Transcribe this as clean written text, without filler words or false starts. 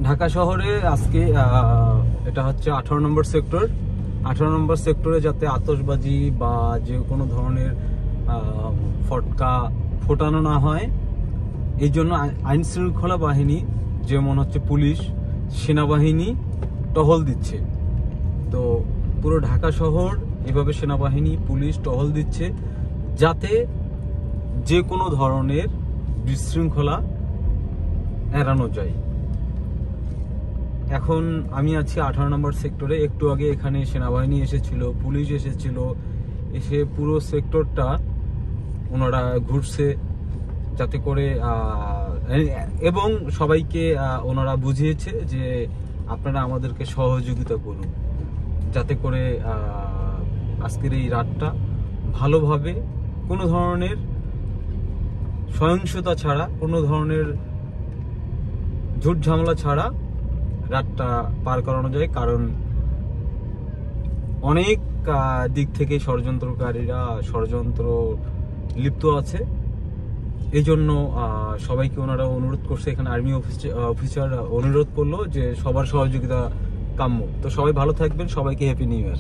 ঢাকা শহরে আজকে এটা হচ্ছে 18 নম্বর সেক্টর। 18 নম্বর সেক্টরে যাতে আতশবাজি বা যে কোনো ধরনের ফটকা ফোটানো না হয়, এই জন্য আইন শৃঙ্খলা বাহিনী যেমন হচ্ছে পুলিশ, সেনাবাহিনী টহল দিচ্ছে। তো পুরো ঢাকা শহর এভাবে সেনাবাহিনী, পুলিশ টহল দিচ্ছে যাতে যে কোনো ধরনের বিশৃঙ্খলা এড়ানো যায়। এখন আমি আছি 18 নম্বর সেক্টরে। একটু আগে এখানে সেনাবাহিনী এসেছিল, পুলিশ এসেছিল, এসে পুরো সেক্টরটা ওনারা ঘুরছে যাতে করে এবং সবাইকে ওনারা বুঝিয়েছে যে আপনারা আমাদেরকে সহযোগিতা করুন, যাতে করে আজকের এই রাতটা ভালোভাবে কোনো ধরনের সহিংসতা ছাড়া, কোনো ধরনের ঝুট ঝামেলা ছাড়া রাতটা পার করানো যায়। কারণ অনেক দিক থেকে ষড়যন্ত্রকারীরা ষড়যন্ত্র লিপ্ত আছে। এই জন্য সবাইকে ওনারা অনুরোধ করছে, এখানে আর্মি অফিসার অনুরোধ করলো যে সবার সহযোগিতা কাম্য। তো সবাই ভালো থাকবেন, সবাইকে হ্যাপি নিউ ইয়ার।